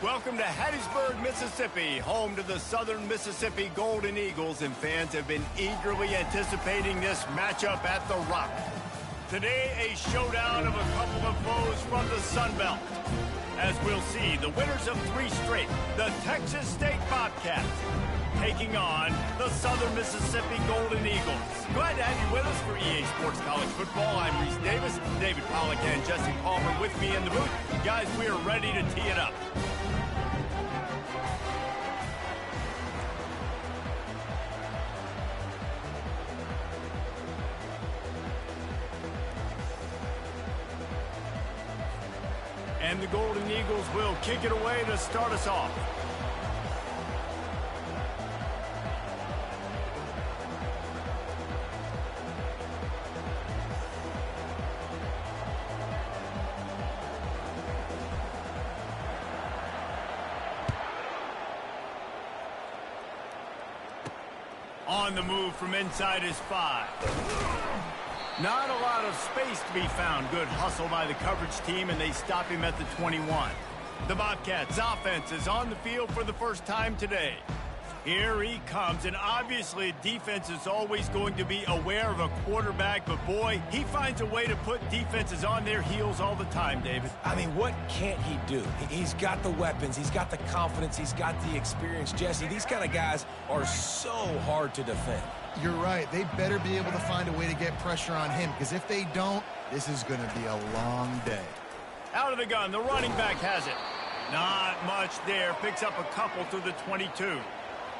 Welcome to Hattiesburg, Mississippi, home to the Southern Mississippi Golden Eagles, and fans have been eagerly anticipating this matchup at the Rock. Today, a showdown of a couple of foes from the Sun Belt. As we'll see, the winners of 3 straight, the Texas State Bobcats, taking on the Southern Mississippi Golden Eagles. Glad to have you with us for EA Sports College Football. I'm Reese Davis, David Pollack and Jesse Palmer with me in the booth. Guys, we are ready to tee it up. And the Golden Eagles will kick it away to start us off. On the move from inside his 5. Not a lot of space to be found. Good hustle by the coverage team, and they stop him at the 21. The Bobcats offense is on the field for the first time today. Here he comes, and obviously defense is always going to be aware of a quarterback, but boy, he finds a way to put defenses on their heels all the time, David. I mean, what can't he do? He's got the weapons, he's got the confidence, he's got the experience. Jesse, these kind of guys are so hard to defend. You're right. They better be able to find a way to get pressure on him, because if they don't, this is going to be a long day. Out of the gun, the running back has it. Not much there. Picks up a couple to the 22.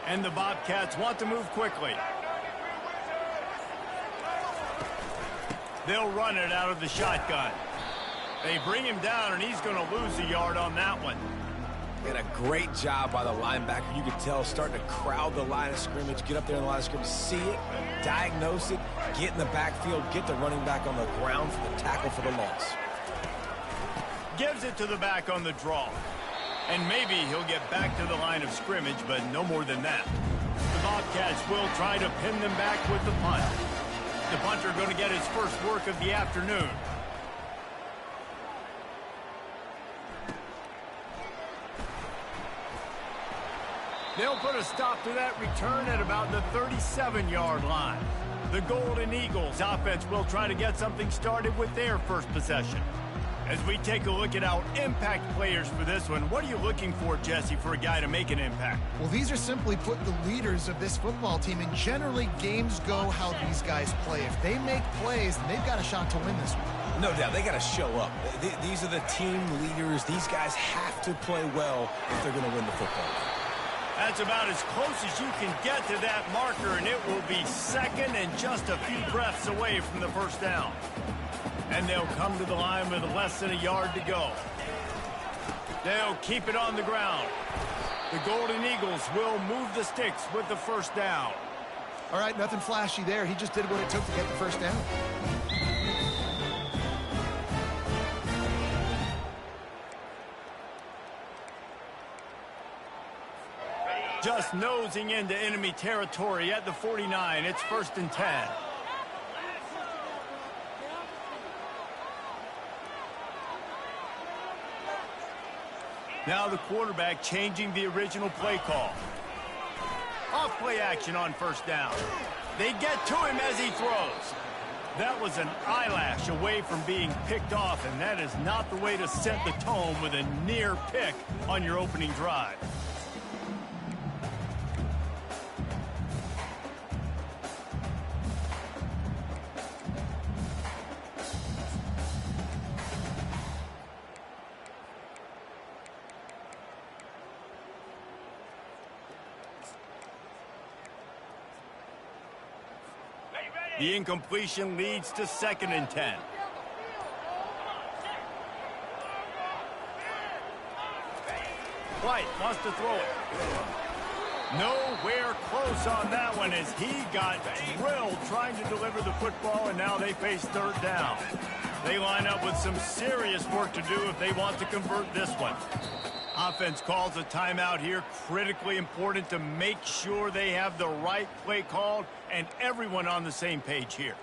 And the Bobcats want to move quickly. They'll run it out of the shotgun. They bring him down, and he's going to lose a yard on that one. And a great job by the linebacker. You could tell starting to crowd the line of scrimmage, get up there in the line of scrimmage, see it, diagnose it, get in the backfield, get the running back on the ground for the tackle for the loss. Gives it to the back on the draw. And maybe he'll get back to the line of scrimmage, but no more than that. The Bobcats will try to pin them back with the punt. The punter going to get his first work of the afternoon. They'll put a stop to that return at about the 37-yard line. The Golden Eagles offense will try to get something started with their first possession. As we take a look at our impact players for this one, what are you looking for, Jesse, for a guy to make an impact? Well, these are simply put the leaders of this football team, and generally games go how these guys play. If they make plays, then they've got a shot to win this one. No doubt, they got to show up. These are the team leaders. These guys have to play well if they're going to win the football game. That's about as close as you can get to that marker, and it will be second and just a few breaths away from the first down. And they'll come to the line with less than a yard to go. They'll keep it on the ground. The Golden Eagles will move the sticks with the first down. All right, nothing flashy there. He just did what it took to get the first down. Just nosing into enemy territory at the 49. It's 1st and 10. Now the quarterback changing the original play call. Off play action on first down. They get to him as he throws. That was an eyelash away from being picked off, and that is not the way to set the tone with a near pick on your opening drive. The incompletion leads to 2nd and 10. White wants to throw it. Nowhere close on that one as he got drilled trying to deliver the football, and now they face 3rd down. They line up with some serious work to do if they want to convert this one. Offense calls a timeout here. Critically important to make sure they have the right play called and everyone on the same page here.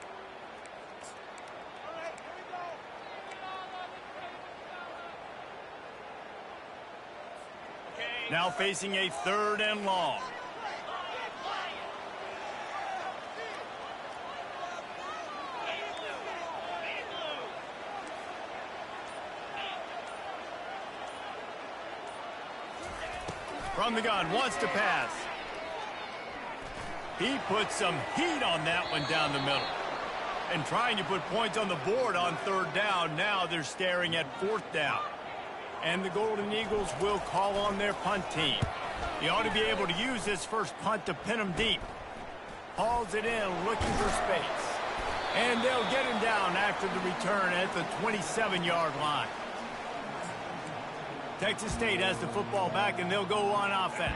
Now facing a 3rd and long. From the gun, wants to pass. He puts some heat on that one down the middle. And trying to put points on the board on 3rd down. Now they're staring at 4th down. And the Golden Eagles will call on their punt team. He ought to be able to use this first punt to pin them deep. Hauls it in, looking for space. And they'll get him down after the return at the 27-yard line. Texas State has the football back, and they'll go on offense.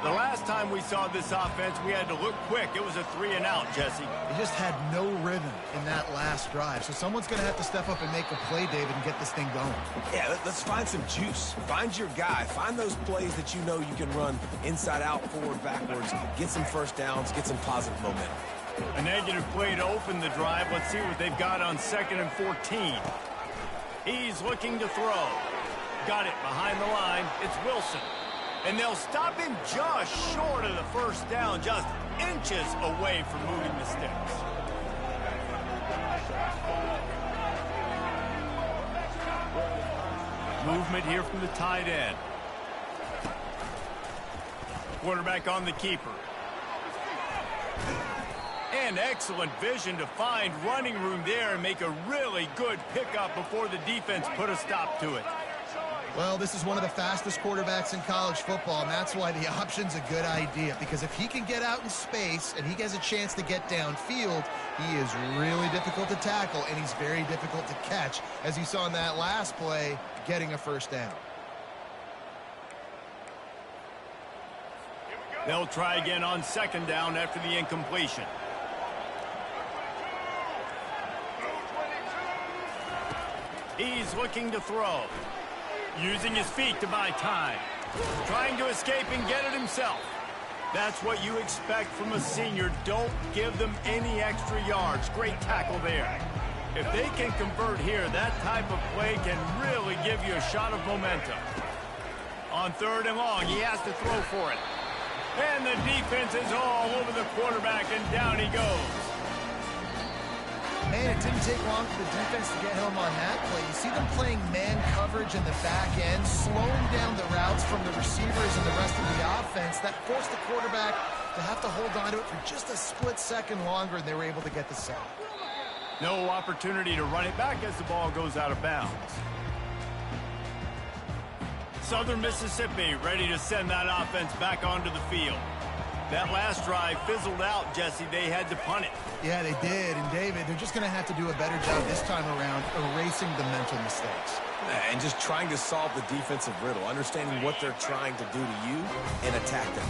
The last time we saw this offense, we had to look quick. It was a 3-and-out, Jesse. They just had no rhythm in that last drive. So someone's going to have to step up and make a play, David, and get this thing going. Yeah, let's find some juice. Find your guy. Find those plays that you know you can run inside out, forward, backwards. Get some first downs. Get some positive momentum. A negative play to open the drive. Let's see what they've got on 2nd and 14. He's looking to throw. Got it behind the line. It's Wilson. And they'll stop him just short of the first down, just inches away from moving the sticks. Movement here from the tight end. Quarterback on the keeper. And excellent vision to find running room there and make a really good pickup before the defense put a stop to it. Well, this is one of the fastest quarterbacks in college football, and that's why the option's a good idea. Because if he can get out in space and he has a chance to get downfield, he is really difficult to tackle, and he's very difficult to catch, as you saw in that last play, getting a first down. They'll try again on 2nd down after the incompletion. He's looking to throw. Using his feet to buy time. Trying to escape and get it himself. That's what you expect from a senior. Don't give them any extra yards. Great tackle there. If they can convert here, that type of play can really give you a shot of momentum. On 3rd and long, he has to throw for it. And the defense is all over the quarterback, and down he goes. Man, it didn't take long for the defense to get home on that play. You see them playing man coverage in the back end, slowing down the routes from the receivers and the rest of the offense. That forced the quarterback to have to hold on to it for just a split second longer, and they were able to get the sack. No opportunity to run it back as the ball goes out of bounds. Southern Mississippi ready to send that offense back onto the field. That last drive fizzled out, Jesse. They had to punt it. Yeah, they did. And, David, they're just going to have to do a better job this time around erasing the mental mistakes. And just trying to solve the defensive riddle, understanding what they're trying to do to you and attack them.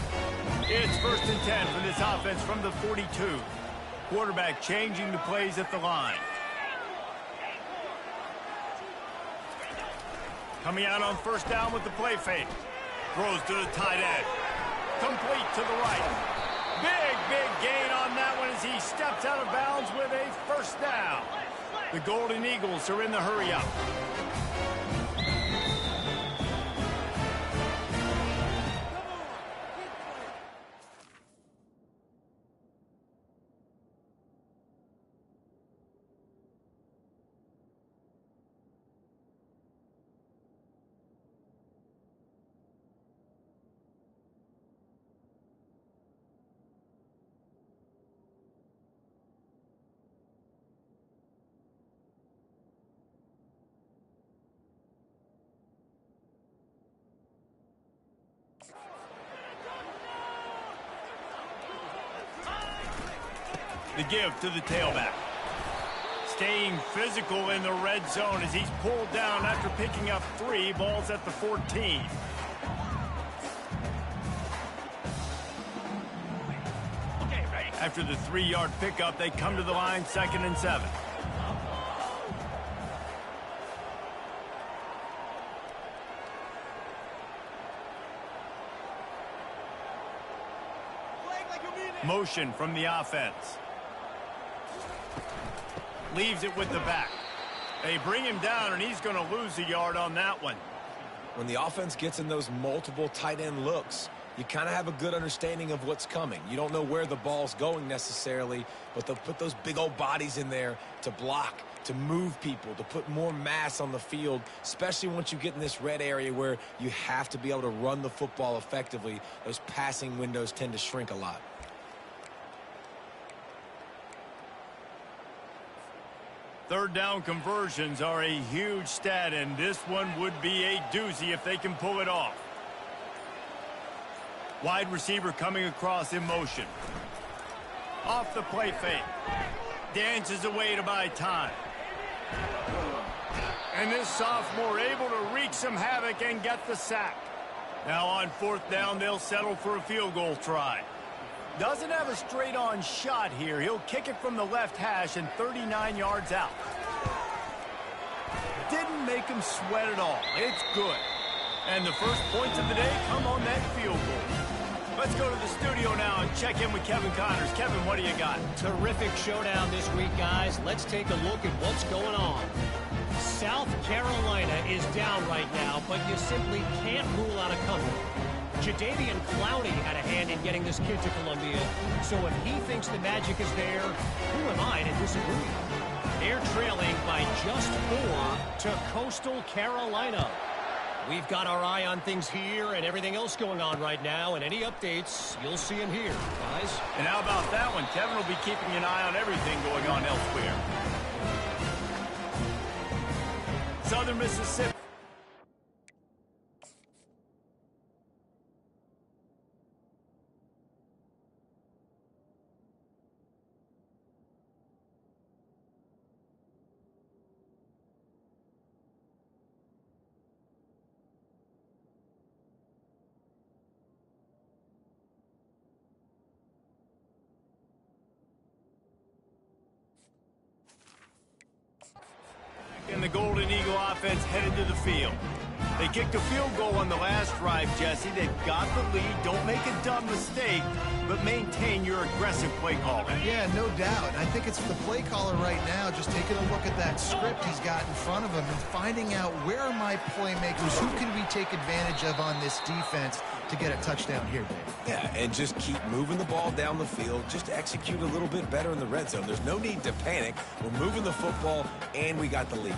It's 1st and 10 for this offense from the 42. Quarterback changing the plays at the line. Coming out on 1st down with the play fake. Throws to the tight end. Complete to the right. Big gain on that one as he steps out of bounds with a 1st down. The Golden Eagles are in the hurry-up. The give to the tailback. Staying physical in the red zone as he's pulled down after picking up 3 balls at the 14. After the 3-yard pickup, they come to the line 2nd and 7. Motion from the offense. Leaves it with the back. They bring him down, and he's going to lose a yard on that one. When the offense gets in those multiple tight end looks, you kind of have a good understanding of what's coming. You don't know where the ball's going necessarily, but they'll put those big old bodies in there to block, to move people, to put more mass on the field, especially once you get in this red area where you have to be able to run the football effectively. Those passing windows tend to shrink a lot. Third down conversions are a huge stat, and this one would be a doozy if they can pull it off. Wide receiver coming across in motion. Off the play fake. Dances away to buy time. And this sophomore able to wreak some havoc and get the sack. Now on fourth down, they'll settle for a field goal try. Doesn't have a straight-on shot here. He'll kick it from the left hash and 39 yards out. Didn't make him sweat at all. It's good. And the first points of the day come on that field goal. Let's go to the studio now and check in with Kevin Connors. Kevin, what do you got? Terrific showdown this week, guys. Let's take a look at what's going on. South Carolina is down right now, but you simply can't rule out a comeback. Jadeveon Clowney had a hand in getting this kid to Columbia, so if he thinks the magic is there, who am I to disagree? They're trailing by just 4 to Coastal Carolina. We've got our eye on things here and everything else going on right now, and any updates, you'll see them here, guys. And how about that one? Kevin will be keeping an eye on everything going on elsewhere. Southern Mississippi. And the Golden Eagle offense headed to the field. They kicked a field goal on the last drive, Jesse. They've got the lead. Don't make a dumb mistake, but maintain your aggressive play calling. Yeah, no doubt. I think it's the play caller right now just taking a look at that script he's got in front of him and finding out where are my playmakers, who can we take advantage of on this defense to get a touchdown here, Dave. Yeah, and just keep moving the ball down the field. Just execute a little bit better in the red zone. There's no need to panic. We're moving the football, and we got the lead.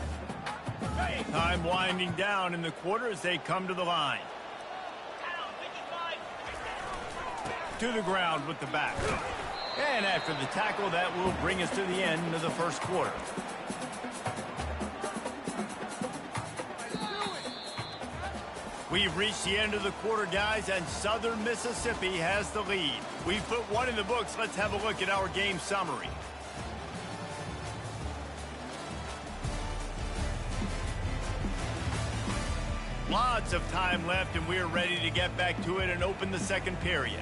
Time winding down in the quarter as they come to the line. To the ground with the back. And after the tackle, that will bring us to the end of the first quarter. We've reached the end of the quarter, guys, and Southern Mississippi has the lead. We've put one in the books. Let's have a look at our game summary. Lots of time left, and we're ready to get back to it and open the second period.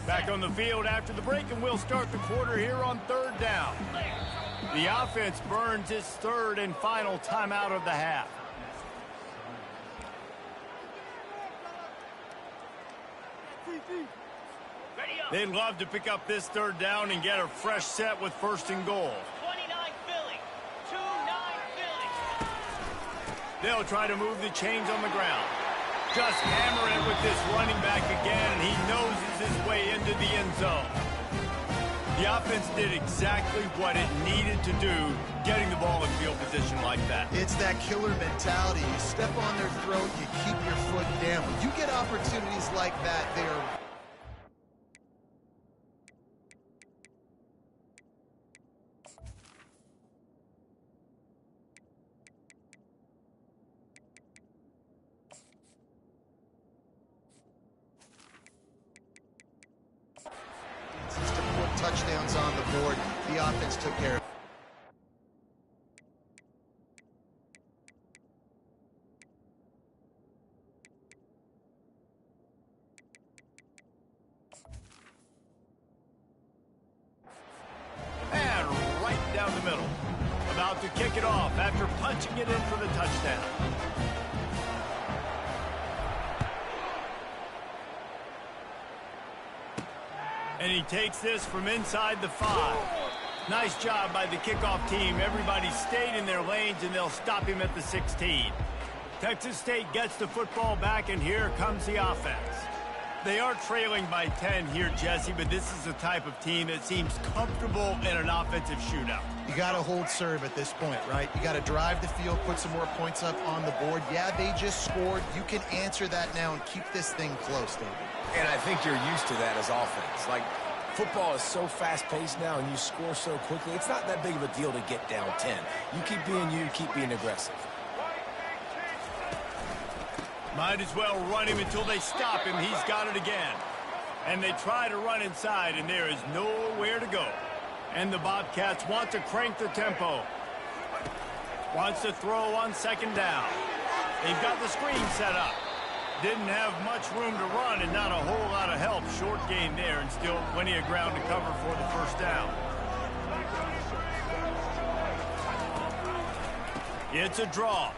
Back on the field after the break, and we'll start the quarter here on third down. The offense burns its third and final timeout of the half. They'd love to pick up this third down and get a fresh set with first and goal. 29 Philly. 2-9 Philly. They'll try to move the chains on the ground. Just hammer it with this running back again, and he noses his way into the end zone. The offense did exactly what it needed to do, getting the ball in field position like that. It's that killer mentality. You step on their throat, you keep your foot down. When you get opportunities like that, they are... touchdowns on the board. The offense took care of it. And right down the middle. About to kick it off after punching it in for the touchdown. And he takes this from inside the 5. Nice job by the kickoff team. Everybody stayed in their lanes, and they'll stop him at the 16. Texas State gets the football back, and here comes the offense. They are trailing by 10 here, Jesse, but this is the type of team that seems comfortable in an offensive shootout. You got to hold serve at this point, right? You got to drive the field, put some more points up on the board. Yeah, they just scored. You can answer that now and keep this thing close, David. And I think you're used to that as offense. Like, football is so fast-paced now, and you score so quickly, it's not that big of a deal to get down 10. You keep being you, keep being aggressive. Might as well run him until they stop him. He's got it again. And they try to run inside, and there is nowhere to go. And the Bobcats want to crank the tempo. Wants to throw on second down. They've got the screen set up. Didn't have much room to run and not a whole lot of help. Short gain there and still plenty of ground to cover for the first down. It's a draw.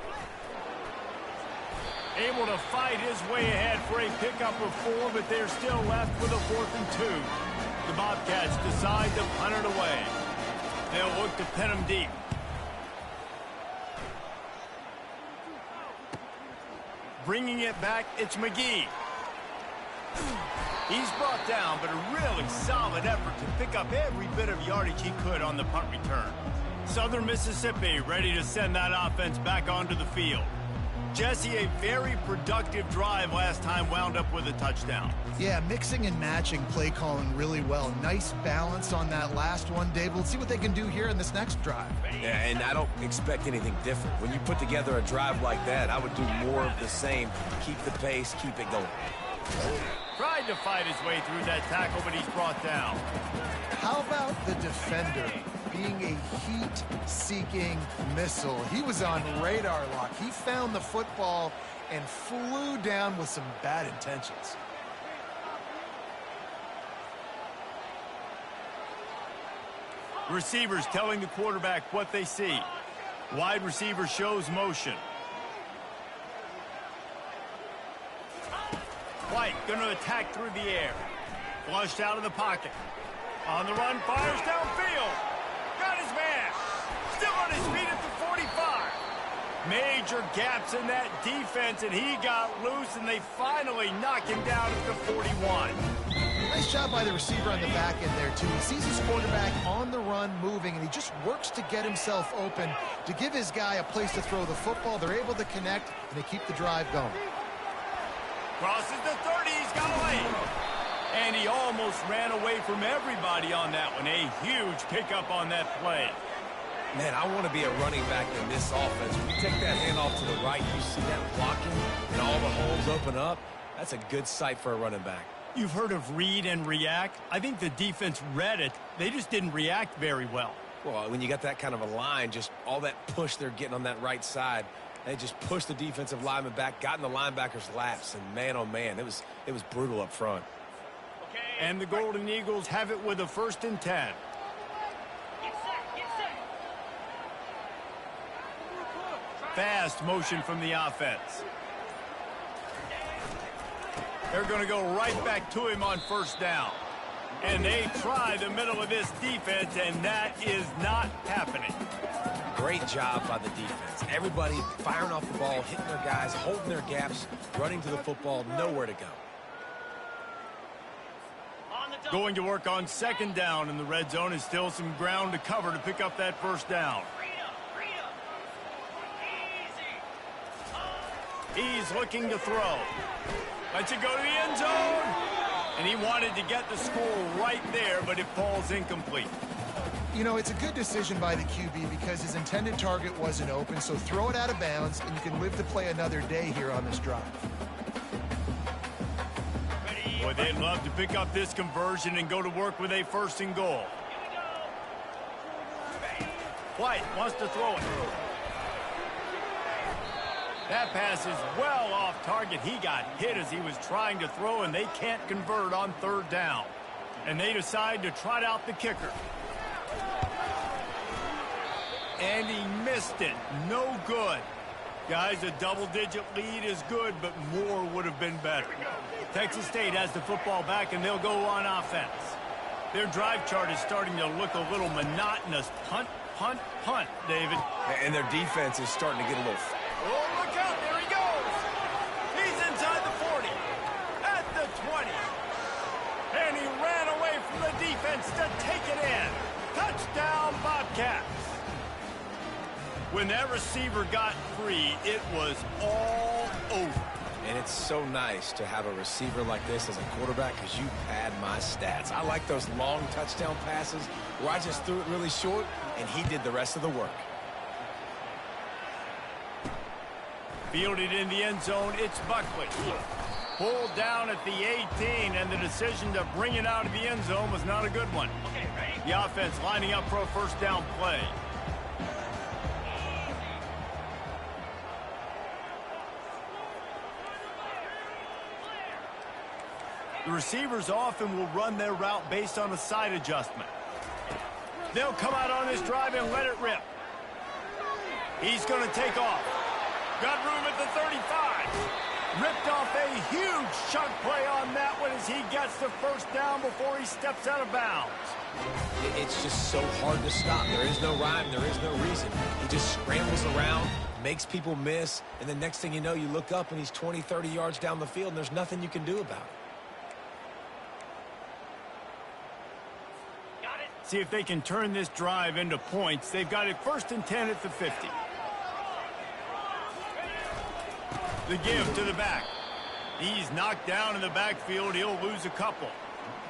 Able to fight his way ahead for a pickup of 4, but they're still left with a 4th and 2. The Bobcats decide to punt it away. They'll look to pin him deep. Bringing it back, it's McGee. He's brought down, but a really solid effort to pick up every bit of yardage he could on the punt return. Southern Mississippi ready to send that offense back onto the field. Jesse, a very productive drive last time, wound up with a touchdown. Yeah, mixing and matching play calling really well. Nice balance on that last one, Dave. Let's see what they can do here in this next drive. Yeah, and I don't expect anything different. When you put together a drive like that, I would do more of the same. Keep the pace, keep it going. Tried to fight his way through that tackle, but he's brought down. How about the defender being a heat-seeking missile? He was on radar lock. He found the football and flew down with some bad intentions. Receivers telling the quarterback what they see. Wide receiver shows motion. White going to attack through the air. Flushed out of the pocket. On the run, fires downfield. Got his man. Still on his feet at the 45. Major gaps in that defense, and he got loose, and they finally knock him down at the 41. Nice job by the receiver on the back end there, too. He sees his quarterback on the run moving, and he just works to get himself open to give his guy a place to throw the football. They're able to connect, and they keep the drive going. Crosses the 30. He's got away. And he almost ran away from everybody on that one. A huge pickup on that play. Man, I want to be a running back in this offense. When you take that handoff to the right, you see that blocking, and all the holes open up. That's a good sight for a running back. You've heard of read and react. I think the defense read it. They just didn't react very well. Well, when you got that kind of a line, just all that push they're getting on that right side, they just pushed the defensive lineman back, got in the linebacker's laps, and man, oh man, it was brutal up front. And the Golden Eagles have it with a 1st and 10. Fast motion from the offense. They're going to go right back to him on 1st down. And they try the middle of this defense, and that is not happening. Great job by the defense. Everybody firing off the ball, hitting their guys, holding their gaps, running to the football, nowhere to go. Going to work on 2nd down, and the red zone is still some ground to cover to pick up that 1st down. He's looking to throw. Lets it go to the end zone. And he wanted to get the score right there, but it falls incomplete. You know, it's a good decision by the QB because his intended target wasn't open, so throw it out of bounds, and you can live to play another day here on this drive. Boy, they'd love to pick up this conversion and go to work with a 1st and goal. White wants to throw it. That pass is well off target. He got hit as he was trying to throw, and they can't convert on 3rd down. And they decide to trot out the kicker. And he missed it. No good. Guys, a double-digit lead is good, but more would have been better. Texas State has the football back, and they'll go on offense. Their drive chart is starting to look a little monotonous. Punt, punt, punt, David. And their defense is starting to get a little... Oh, look out. There he goes. He's inside the 40. At the 20. And he ran away from the defense to take it in. Touchdown, Bobcats. When that receiver got free, it was all over. And it's so nice to have a receiver like this as a quarterback because you pad my stats. I like those long touchdown passes where I just threw it really short and he did the rest of the work. Fielded in the end zone, it's Buckley. Pulled down at the 18, and the decision to bring it out of the end zone was not a good one. The offense lining up for a first down play. The receivers often will run their route based on a side adjustment. They'll come out on this drive and let it rip. He's going to take off. Got room at the 35. Ripped off a huge chunk play on that one as he gets the first down before he steps out of bounds. It's just so hard to stop. There is no rhyme. There is no reason. He just scrambles around, makes people miss, and the next thing you know, you look up and he's 20, 30 yards down the field, and there's nothing you can do about it. See if they can turn this drive into points. They've got it 1st and 10 at the 50. The give to the back. He's knocked down in the backfield. He'll lose a couple.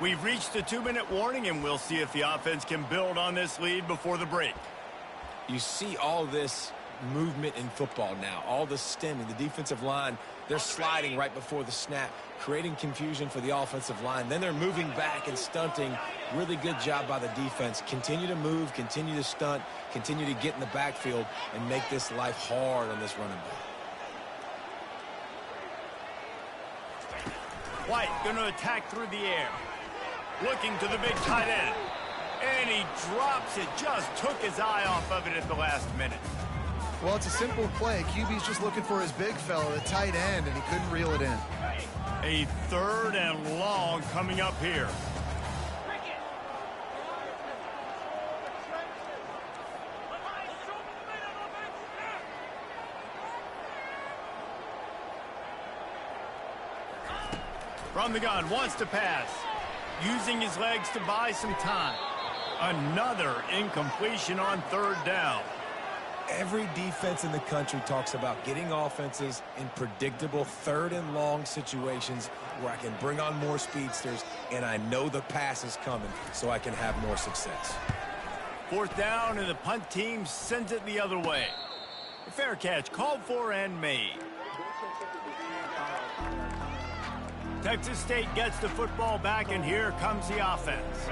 We've reached the 2-minute warning, and we'll see if the offense can build on this lead before the break. You see all this movement in football now, all the stemming, the defensive line, they're sliding right before the snap, creating confusion for the offensive line. Then they're moving back and stunting. Really good job by the defense. Continue to move, continue to stunt, continue to get in the backfield and make this life hard on this running back. White going to attack through the air. Looking to the big tight end. And he drops it. Just took his eye off of it at the last minute. Well, it's a simple play. QB's just looking for his big fella, the tight end, and he couldn't reel it in. A 3rd and long coming up here. From the gun, wants to pass. Using his legs to buy some time. Another incompletion on 3rd down. Every defense in the country talks about getting offenses in predictable 3rd and long situations where I can bring on more speedsters and I know the pass is coming so I can have more success. 4th down and the punt team sends it the other way. A fair catch called for and made. Texas State gets the football back, and here comes the offense.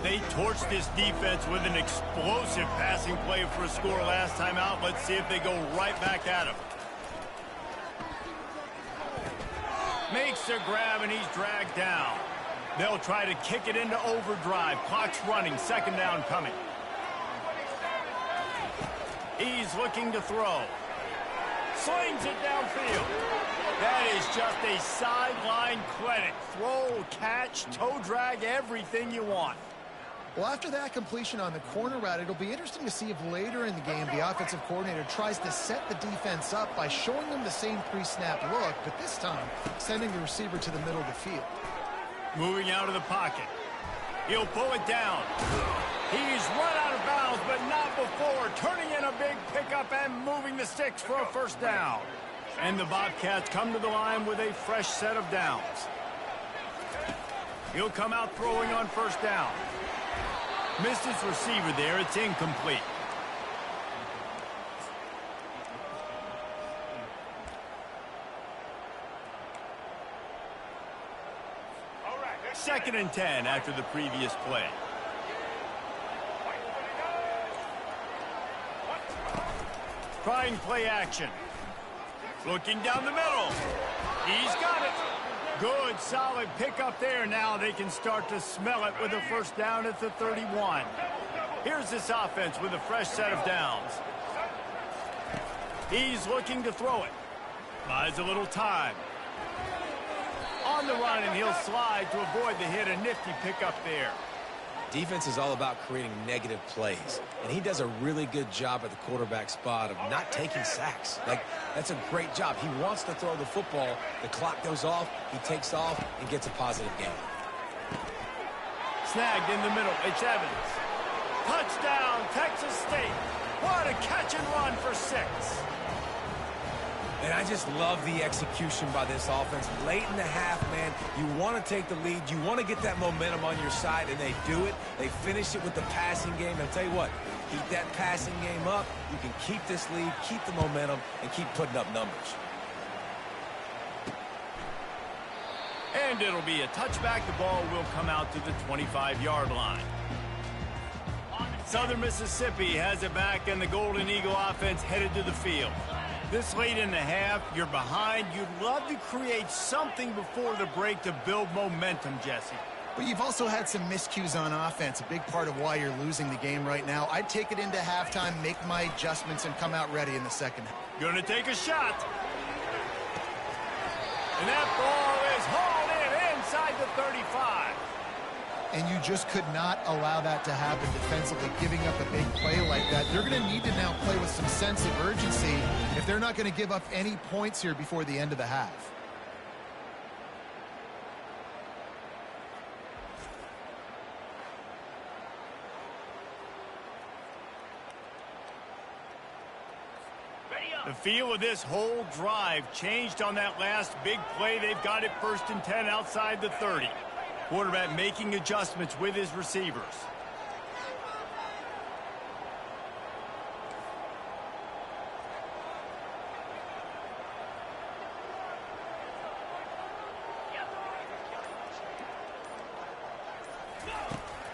They torched this defense with an explosive passing play for a score last time out. Let's see if they go right back at him. Makes a grab, and he's dragged down. They'll try to kick it into overdrive. Clock's running. 2nd down coming. He's looking to throw. Slings it downfield. That is just a sideline clinic. Throw, catch, toe drag, everything you want. Well, after that completion on the corner route, it'll be interesting to see if later in the game the offensive coordinator tries to set the defense up by showing them the same pre-snap look, but this time sending the receiver to the middle of the field. Moving out of the pocket. He'll pull it down. He's run out of bounds, but not before. Turning in a big pickup and moving the sticks for a 1st down. And the Bobcats come to the line with a fresh set of downs. He'll come out throwing on 1st down. Missed his receiver there. It's incomplete. Second and 10 after the previous play. Trying play action. Looking down the middle. He's got it. Good, solid pickup there. Now they can start to smell it with a 1st down at the 31. Here's this offense with a fresh set of downs. He's looking to throw it. Buys a little time. On the run, and he'll slide to avoid the hit. A nifty pickup there. Defense is all about creating negative plays, and he does a really good job at the quarterback spot of not taking sacks. Like, that's a great job. He wants to throw the football. The clock goes off, he takes off, and gets a positive gain. Snagged in the middle, it's Evans. Touchdown, Texas State. What a catch and run for 6. And I just love the execution by this offense. Late in the half, man, you want to take the lead. You want to get that momentum on your side, and they do it. They finish it with the passing game. And I'll tell you what, keep that passing game up. You can keep this lead, keep the momentum, and keep putting up numbers. And it'll be a touchback. The ball will come out to the 25-yard line. Southern Mississippi has it back, and the Golden Eagle offense headed to the field. This late in the half, you're behind. You'd love to create something before the break to build momentum, Jesse. But you've also had some miscues on offense, a big part of why you're losing the game right now. I'd take it into halftime, make my adjustments, and come out ready in the second half. Gonna take a shot. And that ball is hauled in inside the 35. And you just could not allow that to happen defensively, giving up a big play like that. They're going to need to now play with some sense of urgency if they're not going to give up any points here before the end of the half. The feel of this whole drive changed on that last big play. They've got it 1st and 10 outside the 30. Quarterback making adjustments with his receivers.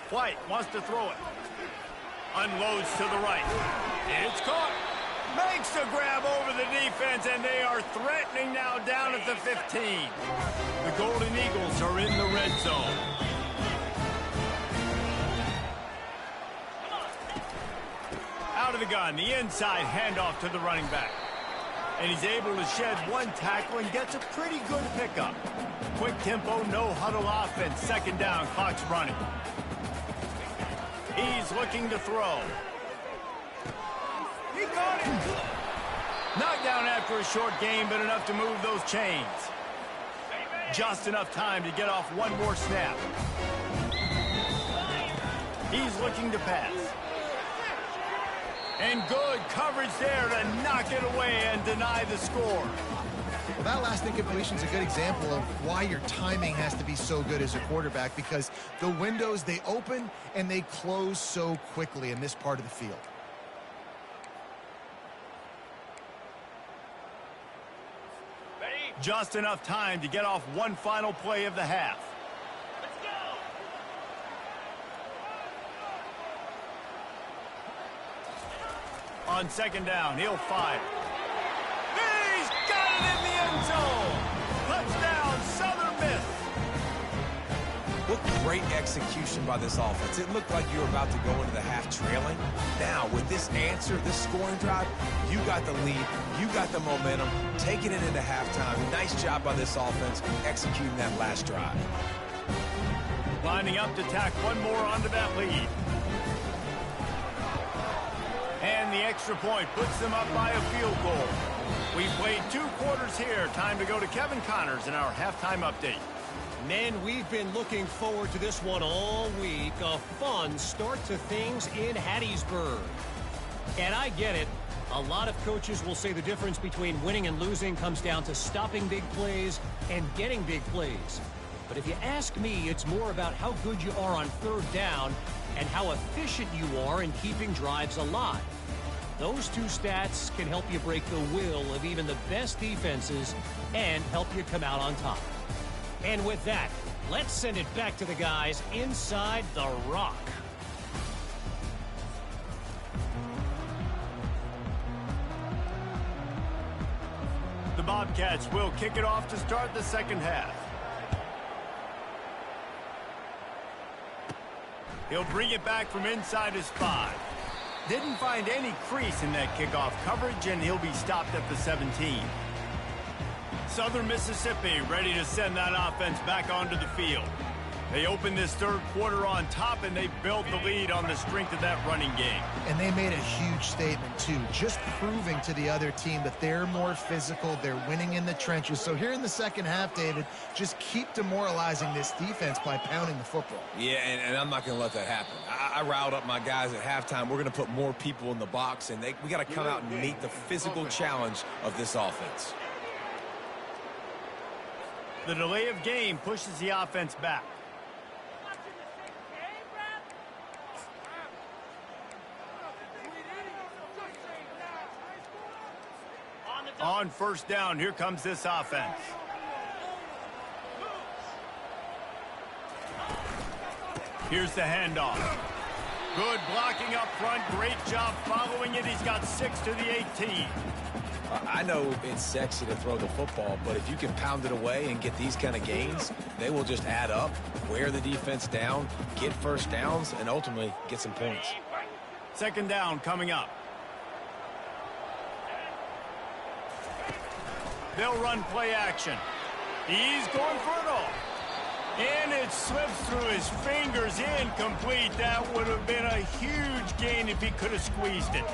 White wants to throw it. Unloads to the right. It's caught. Makes the grab over the defense, and they are threatening now down at the 15. The Golden Eagles are in the red zone. Out of the gun, the inside handoff to the running back. And he's able to shed one tackle and gets a pretty good pickup. Quick tempo, no huddle offense. 2nd down, clock's running. He's looking to throw. He got it. Knocked down after a short game, but enough to move those chains. Just enough time to get off one more snap. He's looking to pass. And good coverage there to knock it away and deny the score. Well, that last incompletion is a good example of why your timing has to be so good as a quarterback, because the windows, they open and they close so quickly in this part of the field. Just enough time to get off one final play of the half. Let's go. On 2nd down, he'll fire. He's got it in the end zone. Touchdown, Southern Miss. What great execution by this offense. It looked like you were about to go into the half trailing. Now, with this answer, this scoring drive, you got the lead, you got the momentum, taking it into halftime. Nice job by this offense executing that last drive. Lining up to tack one more onto that lead. And the extra point puts them up by a field goal. We've played 2 quarters here. Time to go to Kevin Connors in our halftime update. Men, we've been looking forward to this one all week. A fun start to things in Hattiesburg. And I get it. A lot of coaches will say the difference between winning and losing comes down to stopping big plays and getting big plays. But if you ask me, it's more about how good you are on 3rd down and how efficient you are in keeping drives alive. Those 2 stats can help you break the will of even the best defenses and help you come out on top. And with that, let's send it back to the guys inside the Rock. The Bobcats will kick it off to start the 2nd half. He'll bring it back from inside his 5. Didn't find any crease in that kickoff coverage, and he'll be stopped at the 17. Southern Mississippi ready to send that offense back onto the field. They opened this third quarter on top, and they built the lead on the strength of that running game. And they made a huge statement, too, just proving to the other team that they're more physical, they're winning in the trenches. So here in the second half, David, just keep demoralizing this defense by pounding the football. Yeah, and I'm not going to let that happen. I riled up my guys at halftime. We're going to put more people in the box, and we got to come out and meet the physical challenge of this offense. The delay of game pushes the offense back. On first down, here comes this offense. Here's the handoff. Good blocking up front. Great job following it. He's got 6 to the 18. I know it's sexy to throw the football, but if you can pound it away and get these kind of gains, they will just add up, wear the defense down, get first downs, and ultimately get some points. Second down coming up. They'll run play action. He's going for it all. And it slips through his fingers, incomplete. That would have been a huge gain if he could have squeezed it.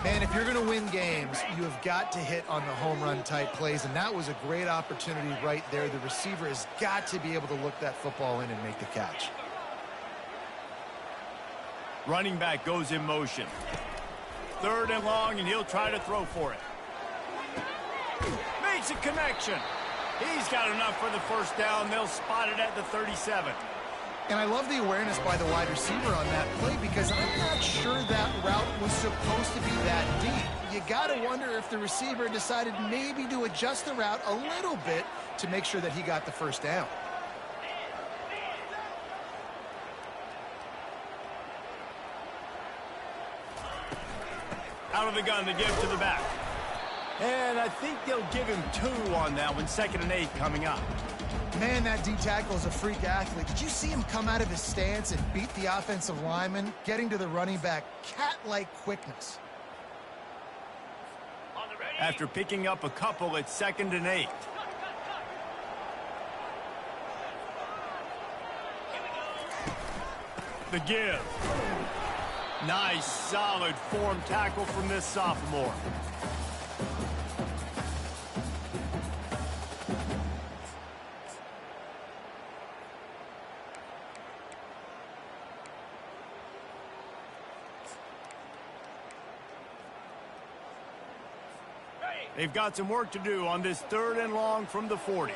Man, if you're going to win games, you have got to hit on the home run type plays, and that was a great opportunity right there. The receiver has got to be able to look that football in and make the catch. Running back goes in motion. Third and long, and he'll try to throw for it. Makes a connection. He's got enough for the first down. They'll spot it at the 37. And I love the awareness by the wide receiver on that play because I'm not sure that route was supposed to be that deep. You got to wonder if the receiver decided maybe to adjust the route a little bit to make sure that he got the first down. Out of the gun to give to the back. And I think they'll give him 2 on that one. 2nd and 8 coming up. Man, that D tackle is a freak athlete. Did you see him come out of his stance and beat the offensive lineman, getting to the running back? Cat-like quickness. After picking up a couple, it's 2nd and 8. The give. Nice, solid form tackle from this sophomore. They've got some work to do on this 3rd and long from the 40.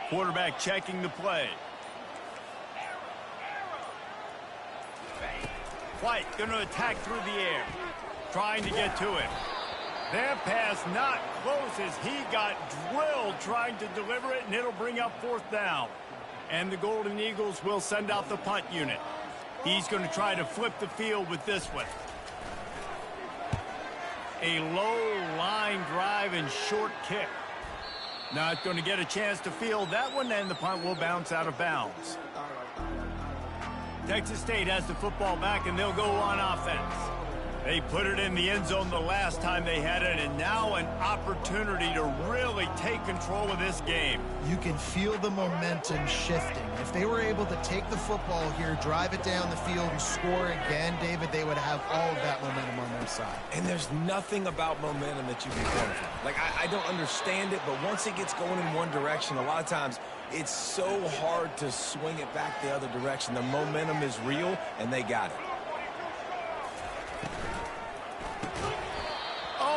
Quarterback checking the play. White going to attack through the air, trying to get to it. That pass not close as he got drilled trying to deliver it, and it'll bring up 4th down. And the Golden Eagles will send out the punt unit. He's going to try to flip the field with this one. A low line drive and short kick. Not going to get a chance to field that one, and the punt will bounce out of bounds. Texas State has the football back, and they'll go on offense. They put it in the end zone the last time they had it, and now an opportunity to really take control of this game. You can feel the momentum shifting. If they were able to take the football here, drive it down the field, and score again, David, they would have all of that momentum on their side. And there's nothing about momentum that you can quantify. Like, I don't understand it, but once it gets going in one direction, a lot of times it's so hard to swing it back the other direction. The momentum is real, and they got it.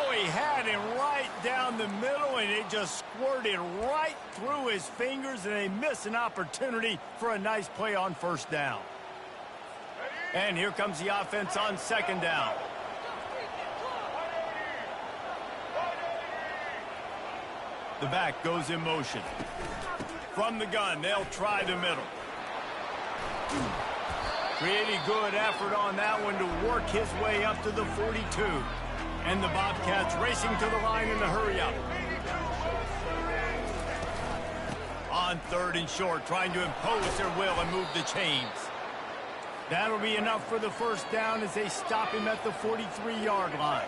He had him right down the middle, and it just squirted right through his fingers, and they miss an opportunity for a nice play on first down. And here comes the offense on 2nd down. The back goes in motion. From the gun, they'll try the middle. Pretty good effort on that one to work his way up to the 42. And the Bobcats racing to the line in the hurry-up. On 3rd and short, trying to impose their will and move the chains. That'll be enough for the first down as they stop him at the 43-yard line.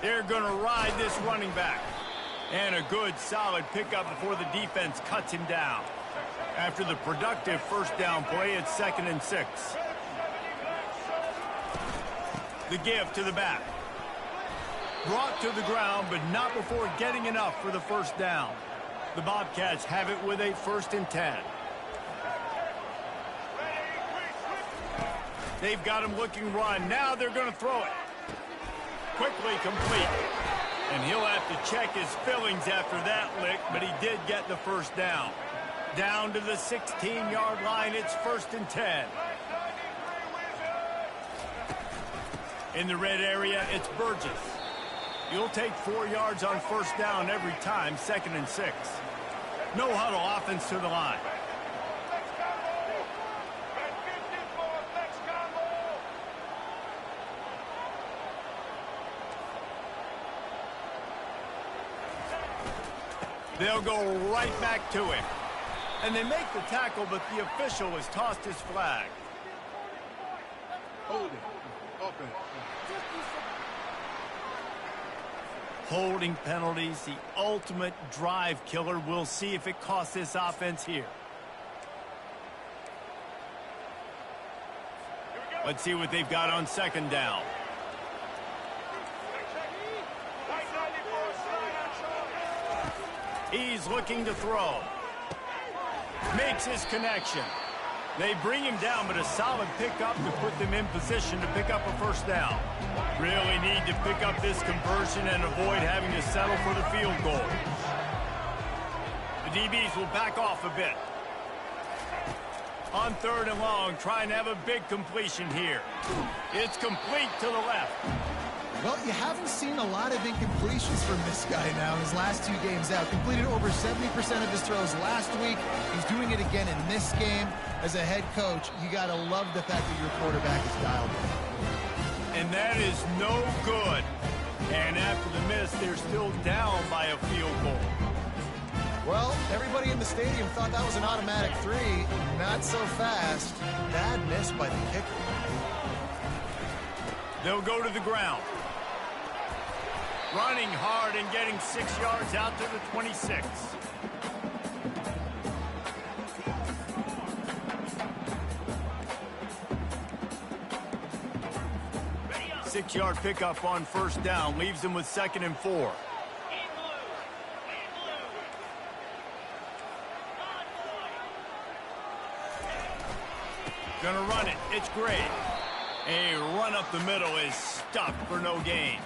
They're going to ride this running back. And a good, solid pickup before the defense cuts him down. After the productive first down play, it's 2nd and 6. The give to the back. Brought to the ground, but not before getting enough for the first down. The Bobcats have it with a 1st and 10. They've got him looking run. Now they're going to throw it. Quickly complete. And he'll have to check his fillings after that lick, but he did get the first down. Down to the 16-yard line, it's 1st and 10. In the red area, it's Burgess. You'll take 4 yards on first down every time, 2nd and 6. No huddle offense to the line. They'll go right back to him. And they make the tackle, but the official has tossed his flag. Holding penalties, the ultimate drive killer. We'll see if it costs this offense here. Let's see what they've got on 2nd down. He's looking to throw. Makes his connection. They bring him down, but a solid pickup to put them in position to pick up a first down. Really need to pick up this conversion and avoid having to settle for the field goal. The DBs will back off a bit. On 3rd and long, trying to have a big completion here. It's complete to the left. Well, you haven't seen a lot of incompletions from this guy now in his last 2 games out. Completed over 70% of his throws last week. He's doing it again in this game. As a head coach, you got to love the fact that your quarterback is dialed in. And that is no good. And after the miss, they're still down by a field goal. Well, everybody in the stadium thought that was an automatic 3. Not so fast. Bad miss by the kicker. They'll go to the ground. Running hard and getting 6 yards out to the 26. Six-yard pickup on first down leaves them with 2nd and 4. Gonna run it. It's great. A run up the middle is stuffed for no gain.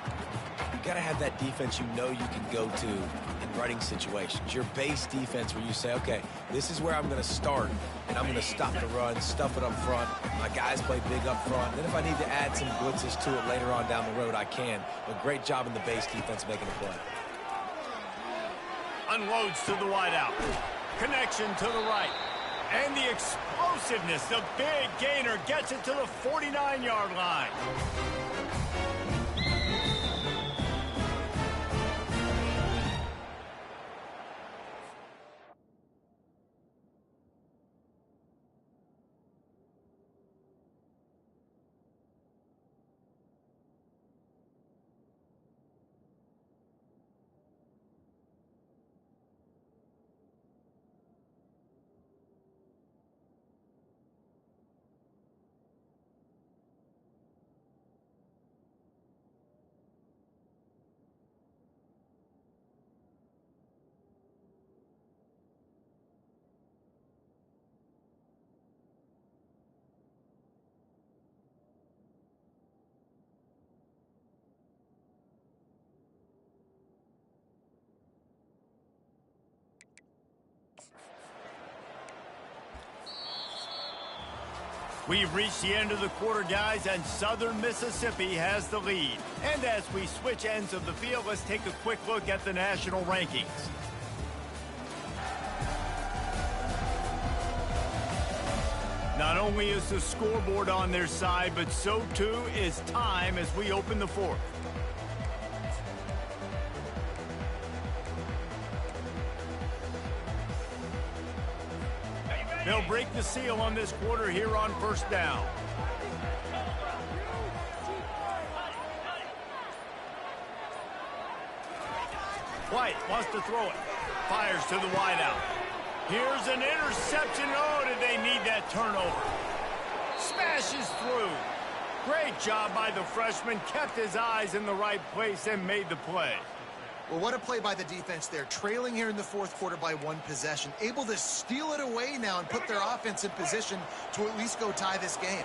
You got to have that defense you know you can go to in running situations. Your base defense where you say, okay, this is where I'm going to start, and I'm going to stop the run, stuff it up front. My guys play big up front. Then if I need to add some blitzes to it later on down the road, I can. But great job in the base defense making a play. Unloads to the wideout. Connection to the right. And the explosiveness, the big gainer gets it to the 49-yard line. We've reached the end of the quarter, guys, and Southern Mississippi has the lead. And as we switch ends of the field, let's take a quick look at the national rankings. Not only is the scoreboard on their side, but so too is time as we open the fourth. They'll break the seal on this quarter here on first down. White wants to throw it. Fires to the wideout. Here's an interception. Oh, did they need that turnover? Smashes through. Great job by the freshman. Kept his eyes in the right place and made the play. Well, what a play by the defense there. Trailing here in the fourth quarter by one possession. Able to steal it away now and put their offense in position to at least go tie this game.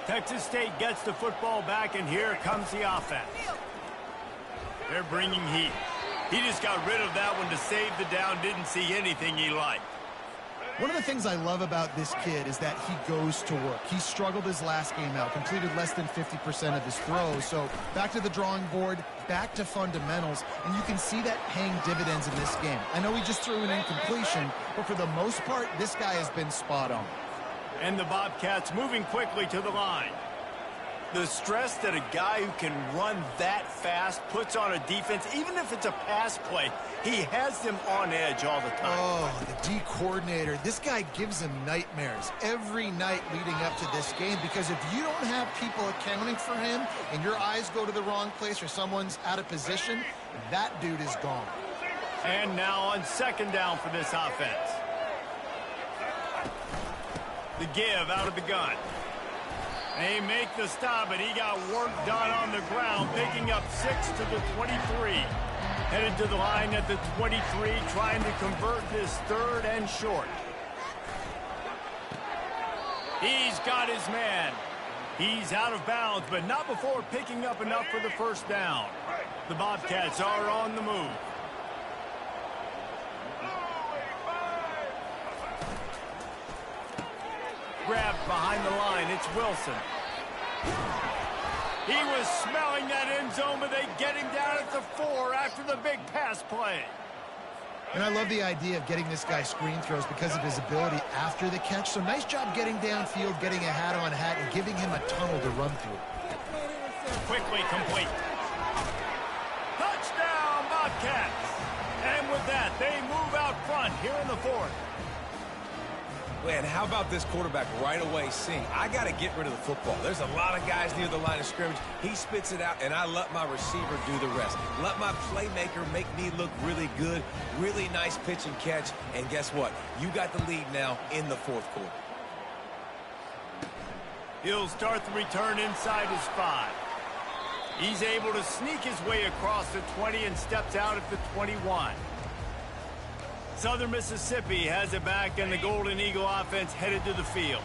Texas State gets the football back, and here comes the offense. They're bringing heat. He just got rid of that one to save the down. Didn't see anything he liked. One of the things I love about this kid is that he goes to work. He struggled his last game out, completed less than 50% of his throws. So back to the drawing board, back to fundamentals, and you can see that paying dividends in this game. I know he just threw an incompletion, but for the most part, this guy has been spot on. And the Bobcats moving quickly to the line. The stress that a guy who can run that fast puts on a defense, even if it's a pass play, he has them on edge all the time. Oh, the D coordinator. This guy gives him nightmares every night leading up to this game, because if you don't have people accounting for him and your eyes go to the wrong place or someone's out of position, that dude is gone. And now on second down for this offense. The give out of the gun. They make the stop, but he got work done on the ground, picking up 6 to the 23. Headed to the line at the 23, trying to convert this third and short. He's got his man. He's out of bounds, but not before picking up enough for the first down. The Bobcats are on the move. Grabbed behind the line. It's Wilson. He was smelling that end zone, but they get him down at the 4 after the big pass play. And I love the idea of getting this guy screen throws because of his ability after the catch. So nice job getting downfield, getting a hat-on-hat, and giving him a tunnel to run through. Quickly complete. Touchdown, Bobcats. And with that, they move out front here in the fourth. Man, how about this quarterback right away seeing, I got to get rid of the football. There's a lot of guys near the line of scrimmage. He spits it out, and I let my receiver do the rest. Let my playmaker make me look really good. Really nice pitch and catch. And guess what? You got the lead now in the fourth quarter. He'll start the return inside his 5. He's able to sneak his way across the 20 and steps out at the 21. Southern Mississippi has it back, and the Golden Eagle offense headed to the field.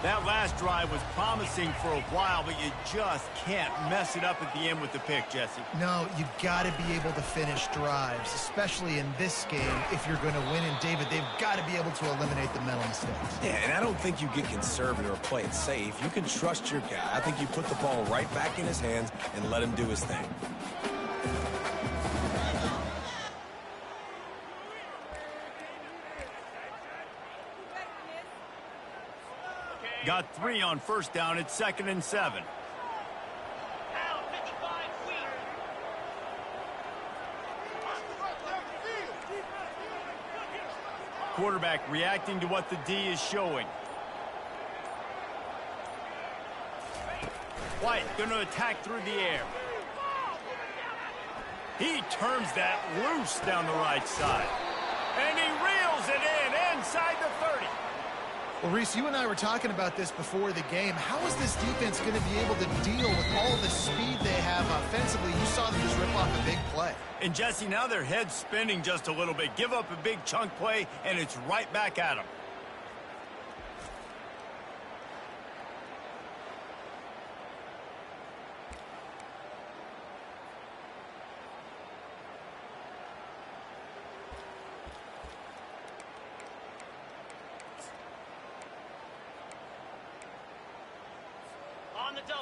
That last drive was promising for a while, but you just can't mess it up at the end with the pick, Jesse. No, you got to be able to finish drives, especially in this game if you're going to win. And, David, they've got to be able to eliminate the mental mistakes. Yeah, and I don't think you get conservative or play it safe. You can trust your guy. I think you put the ball right back in his hands and let him do his thing. Got 3 on first down. It's 2nd and 7. Quarterback reacting to what the D is showing. White going to attack through the air. He turns that loose down the right side. And he reels it in inside the 30. Well, Reese, you and I were talking about this before the game. How is this defense going to be able to deal with all the speed they have offensively? You saw them just rip off a big play. And, Jesse, now their head's spinning just a little bit. Give up a big chunk play, and it's right back at them.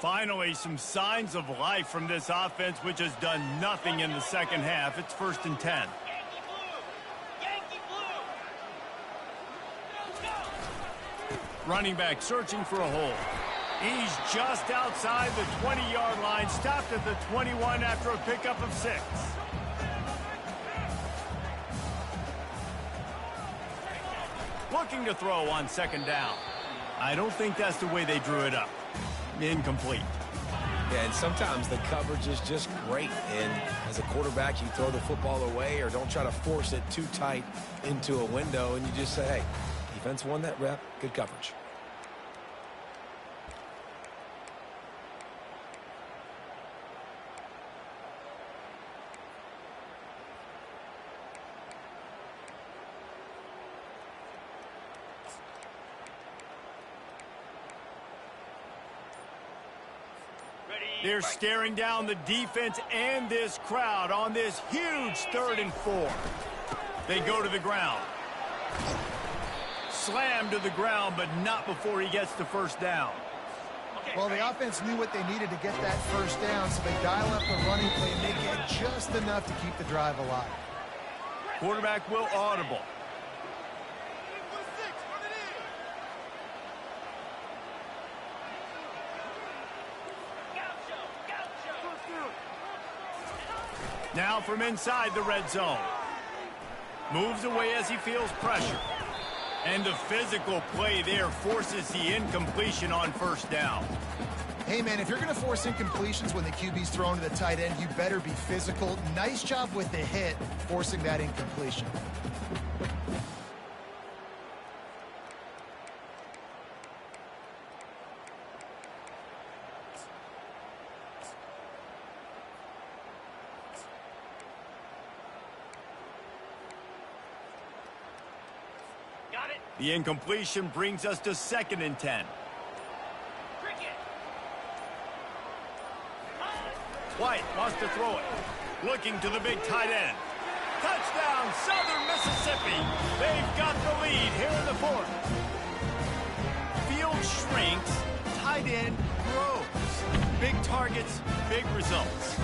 Finally, some signs of life from this offense, which has done nothing in the second half. It's 1st and 10. Running back searching for a hole. He's just outside the 20-yard line, stopped at the 21 after a pickup of 6. Looking to throw on second down. I don't think that's the way they drew it up. Incomplete. Yeah, and sometimes the coverage is just great. And as a quarterback, you throw the football away or don't try to force it too tight into a window. And you just say, hey, defense won that rep. Good coverage. They're staring down the defense and this crowd on this huge 3rd and 4. They go to the ground. Slam to the ground, but not before he gets the first down. Well, the offense knew what they needed to get that first down, so they dial up the running play and they get just enough to keep the drive alive. Quarterback will audible. Now from inside the red zone. Moves away as he feels pressure. And the physical play there forces the incompletion on first down. Hey, man, if you're going to force incompletions when the QB's thrown to the tight end, you better be physical. Nice job with the hit, forcing that incompletion. The incompletion brings us to 2nd and 10. White wants to throw it. Looking to the big tight end. Touchdown, Southern Mississippi. They've got the lead here in the 4th. Field shrinks, tight end grows. Big targets, big results.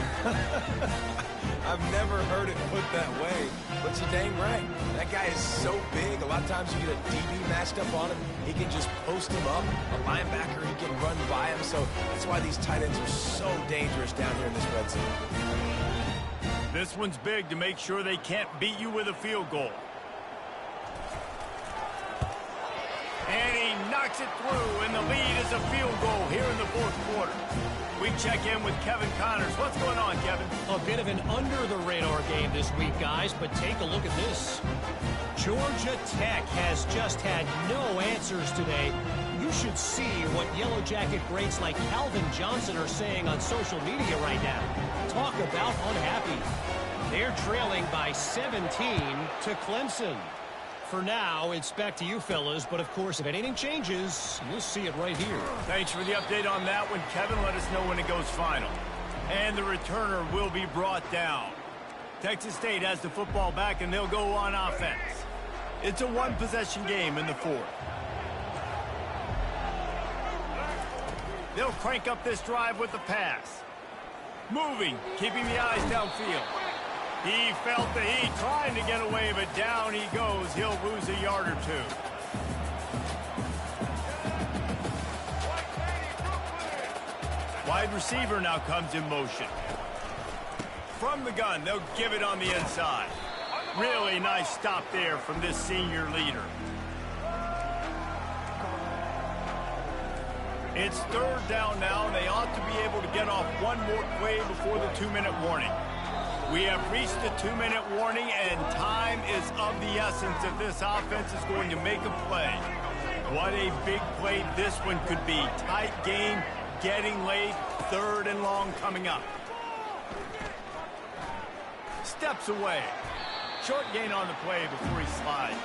I've never heard it put that way, but you're dang right. That guy is so big. A lot of times you get a DB matched up on him. He can just post him up. A linebacker, he can run by him. So that's why these tight ends are so dangerous down here in this red zone. This one's big to make sure they can't beat you with a field goal. And he knocks it through, and the lead is a field goal here in the 4th quarter. We check in with Kevin Connors. What's going on, Kevin? A bit of an under-the-radar game this week, guys, but take a look at this. Georgia Tech has just had no answers today. You should see what Yellow Jacket greats like Calvin Johnson are saying on social media right now. Talk about unhappy. They're trailing by 17 to Clemson. For now, it's back to you fellas, but of course, if anything changes, you'll see it right here. Thanks for the update on that one, Kevin. Let us know when it goes final. And the returner will be brought down. Texas State has the football back, and they'll go on offense. It's a one-possession game in the 4th. They'll crank up this drive with the pass. Moving, keeping the eyes downfield. He felt the heat, trying to get away, but down he goes. He'll lose a yard or 2. Wide receiver now comes in motion. From the gun, they'll give it on the inside. Really nice stop there from this senior leader. It's 3rd down now, and they ought to be able to get off one more play before the 2-minute warning. We have reached the 2-minute warning, and time is of the essence if this offense is going to make a play. What a big play this one could be. Tight game, getting late, 3rd and long coming up. Steps away. Short gain on the play before he slides.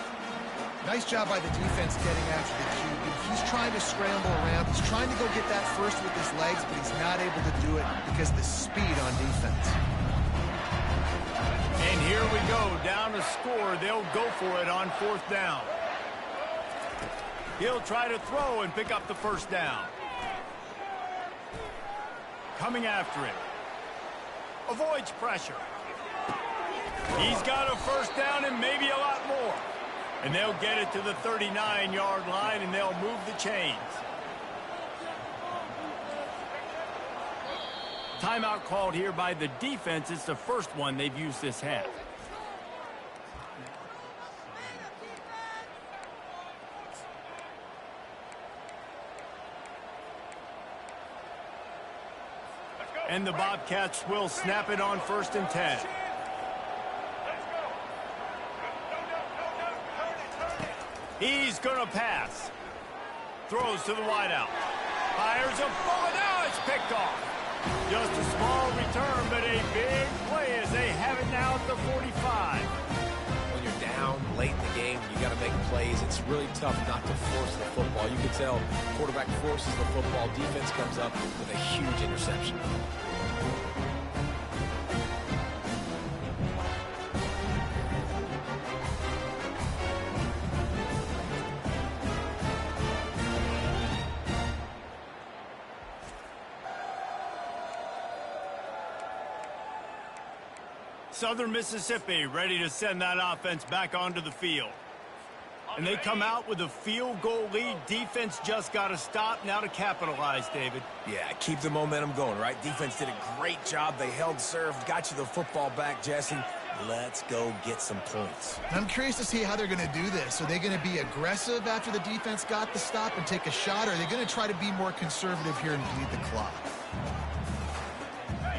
Nice job by the defense getting after the QB. He's trying to scramble around. He's trying to go get that first with his legs, but he's not able to do it because of the speed on defense. And here we go, down a score. They'll go for it on 4th down. He'll try to throw and pick up the first down. Coming after it. Avoids pressure. He's got a first down and maybe a lot more. And they'll get it to the 39-yard line, and they'll move the chains. Timeout called here by the defense. It's the first one they've used this half. And the Bobcats will snap it on 1st and 10. He's going to pass. Throws to the wideout. Fires a bullet. Now it's picked off. Just a small return, but a big play as they have it now at the 45. When you're down late in the game, you got to make plays. It's really tough not to force the football. You can tell quarterback forces the football. Defense comes up with a huge interception. Southern Mississippi ready to send that offense back onto the field. And they come out with a field goal lead. Defense just got to stop now to capitalize, David. Yeah, keep the momentum going, right? Defense did a great job. They held serve, got you the football back, Jesse. Let's go get some points. I'm curious to see how they're going to do this. Are they going to be aggressive after the defense got the stop and take a shot, or are they going to try to be more conservative here and bleed the clock?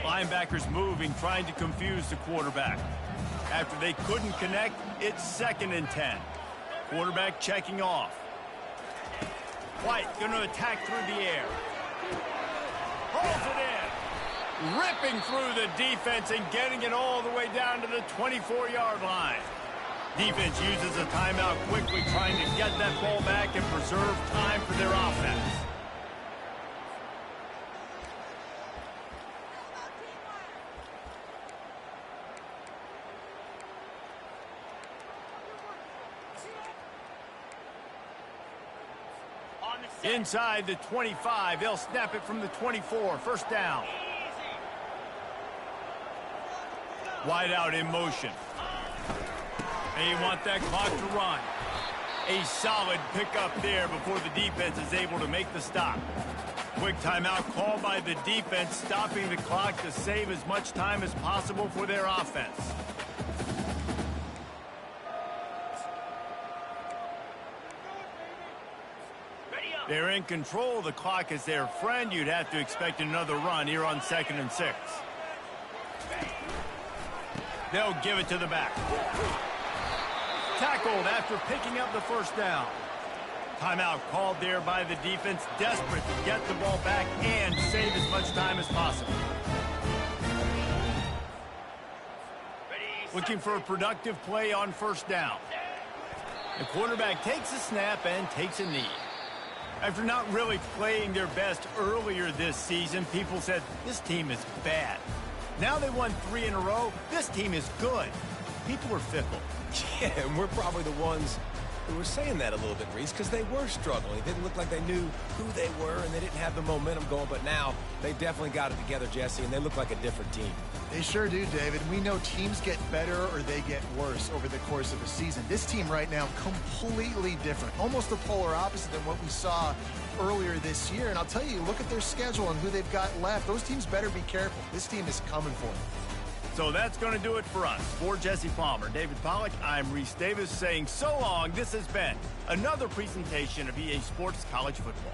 Linebackers moving, trying to confuse the quarterback. After they couldn't connect, it's 2nd and 10. Quarterback checking off. White going to attack through the air. Holds it in. Ripping through the defense and getting it all the way down to the 24-yard line. Defense uses a timeout quickly, trying to get that ball back and preserve time for their offense. Inside the 25, they'll snap it from the 24. 1st down. Wide out in motion. They want that clock to run. A solid pickup there before the defense is able to make the stop. Quick timeout called by the defense, stopping the clock to save as much time as possible for their offense. They're in control. The clock is their friend. You'd have to expect another run here on 2nd and 6. They'll give it to the back. Tackled after picking up the 1st down. Timeout called there by the defense, desperate to get the ball back and save as much time as possible. Looking for a productive play on 1st down. The quarterback takes a snap and takes a knee. After not really playing their best earlier this season, people said, this team is bad. Now they won 3 in a row. This team is good. People are fickle. Yeah, and we're probably the ones who were saying that a little bit, Reese, because they were struggling. It didn't look like they knew who they were, and they didn't have the momentum going. But now they definitely got it together, Jesse, and they look like a different team. They sure do, David. We know teams get better or they get worse over the course of a season. This team right now, completely different. Almost the polar opposite than what we saw earlier this year. And I'll tell you, look at their schedule and who they've got left. Those teams better be careful. This team is coming for them. So that's going to do it for us. For Jesse Palmer, David Pollack, I'm Reese Davis saying so long. This has been another presentation of EA Sports College Football.